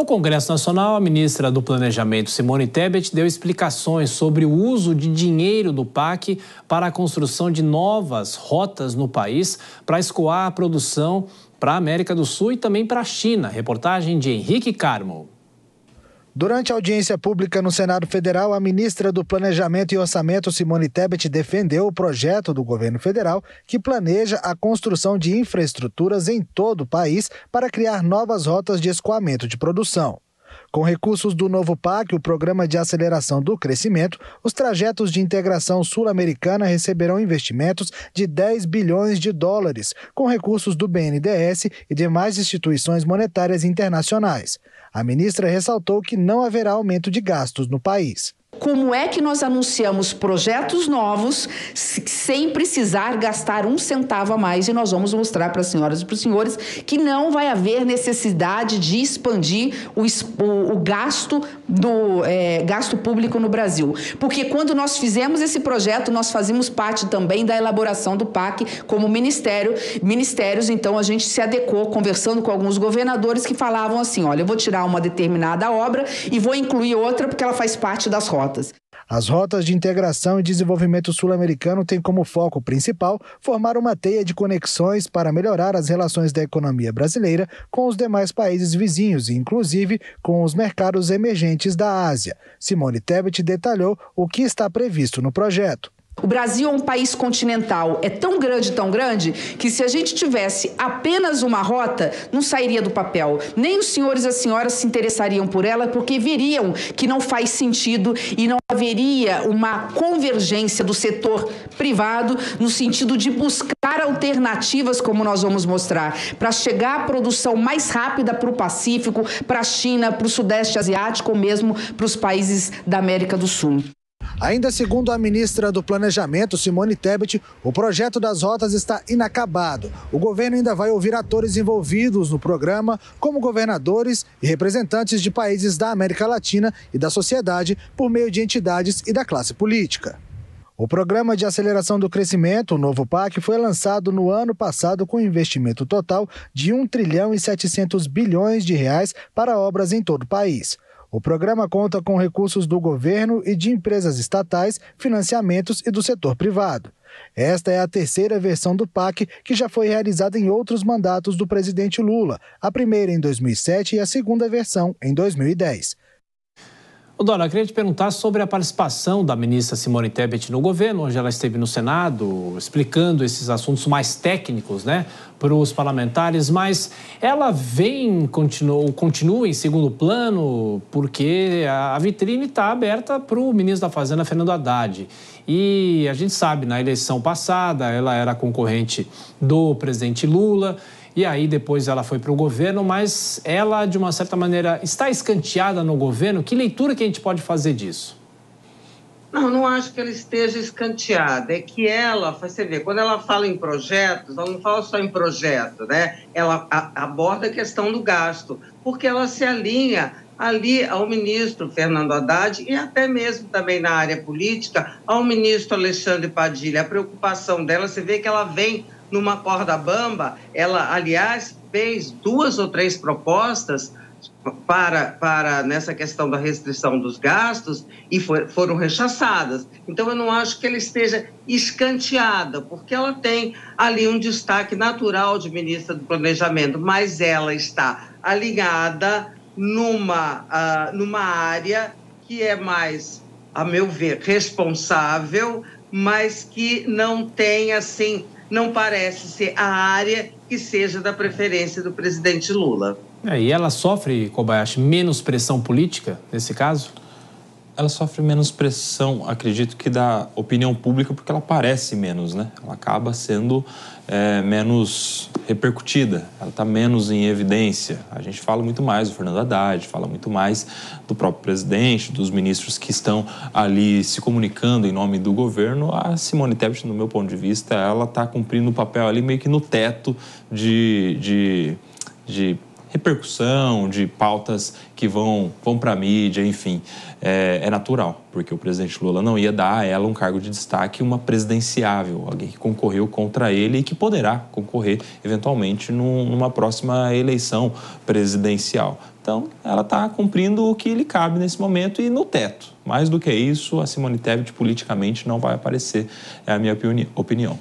No Congresso Nacional, a ministra do Planejamento, Simone Tebet, deu explicações sobre o uso de dinheiro do PAC para a construção de novas rotas no país para escoar a produção para a América do Sul e também para a China. Reportagem de Henrique Carmo. Durante a audiência pública no Senado Federal, a ministra do Planejamento e Orçamento, Simone Tebet, defendeu o projeto do governo federal que planeja a construção de infraestruturas em todo o país para criar novas rotas de escoamento de produção. Com recursos do novo PAC, o Programa de Aceleração do Crescimento, os trajetos de integração sul-americana receberão investimentos de 10 bilhões de dólares, com recursos do BNDES e demais instituições monetárias internacionais. A ministra ressaltou que não haverá aumento de gastos no país. Como é que nós anunciamos projetos novos sem precisar gastar um centavo a mais? E nós vamos mostrar para as senhoras e para os senhores que não vai haver necessidade de expandir o gasto gasto público no Brasil. Porque quando nós fizemos esse projeto, nós fazíamos parte também da elaboração do PAC como ministérios, então a gente se adequou conversando com alguns governadores que falavam assim, olha, eu vou tirar uma determinada obra e vou incluir outra porque ela faz parte das rotas. As rotas de integração e desenvolvimento sul-americano têm como foco principal formar uma teia de conexões para melhorar as relações da economia brasileira com os demais países vizinhos e, inclusive, com os mercados emergentes da Ásia. Simone Tebet detalhou o que está previsto no projeto. O Brasil é um país continental, é tão grande, que se a gente tivesse apenas uma rota, não sairia do papel. Nem os senhores e as senhoras se interessariam por ela, porque veriam que não faz sentido e não haveria uma convergência do setor privado no sentido de buscar alternativas, como nós vamos mostrar, para chegar à produção mais rápida para o Pacífico, para a China, para o Sudeste Asiático ou mesmo para os países da América do Sul. Ainda segundo a ministra do Planejamento, Simone Tebet, o projeto das rotas está inacabado. O governo ainda vai ouvir atores envolvidos no programa, como governadores e representantes de países da América Latina e da sociedade, por meio de entidades e da classe política. O Programa de Aceleração do Crescimento, o novo PAC, foi lançado no ano passado com investimento total de 1 trilhão e 700 bilhões de reais para obras em todo o país. O programa conta com recursos do governo e de empresas estatais, financiamentos e do setor privado. Esta é a terceira versão do PAC, que já foi realizada em outros mandatos do presidente Lula, a primeira em 2007 e a segunda versão em 2010. Dora, eu queria te perguntar sobre a participação da ministra Simone Tebet no governo. Hoje ela esteve no Senado explicando esses assuntos mais técnicos, para os parlamentares, mas ela continua em segundo plano porque a vitrine está aberta para o ministro da Fazenda, Fernando Haddad. E a gente sabe, na eleição passada, ela era concorrente do presidente Lula. E aí depois ela foi para o governo, mas ela, de uma certa maneira, está escanteada no governo. Que leitura que a gente pode fazer disso? Não acho que ela esteja escanteada. É que ela, você vê, quando ela fala em projetos, ela não fala só em projeto, Ela aborda a questão do gasto, porque ela se alinha ali ao ministro Fernando Haddad e até mesmo também na área política ao ministro Alexandre Padilha. A preocupação dela, você vê que ela vem numa corda bamba. Ela, aliás, fez 2 ou 3 propostas para nessa questão da restrição dos gastos e foram rechaçadas. Então, eu não acho que ela esteja escanteada, porque ela tem ali um destaque natural de ministra do Planejamento, mas ela está alinhada numa área que é mais, a meu ver, responsável, mas que não tem, assim, não parece ser a área que seja da preferência do presidente Lula. E ela sofre, Kobayashi, menos pressão política nesse caso? Ela sofre menos pressão, acredito que da opinião pública, porque ela parece menos, Ela acaba sendo menos repercutida, ela está menos em evidência. A gente fala muito mais do Fernando Haddad, fala muito mais do próprio presidente, dos ministros que estão ali se comunicando em nome do governo. A Simone Tebet, no meu ponto de vista, ela está cumprindo o papel ali meio que no teto de repercussão, de pautas que vão para a mídia, enfim. É natural, porque o presidente Lula não ia dar a ela um cargo de destaque, uma presidenciável, alguém que concorreu contra ele e que poderá concorrer, eventualmente, numa próxima eleição presidencial. Então, ela está cumprindo o que lhe cabe nesse momento e no teto. Mais do que isso, a Simone Tebet politicamente não vai aparecer, é a minha opinião.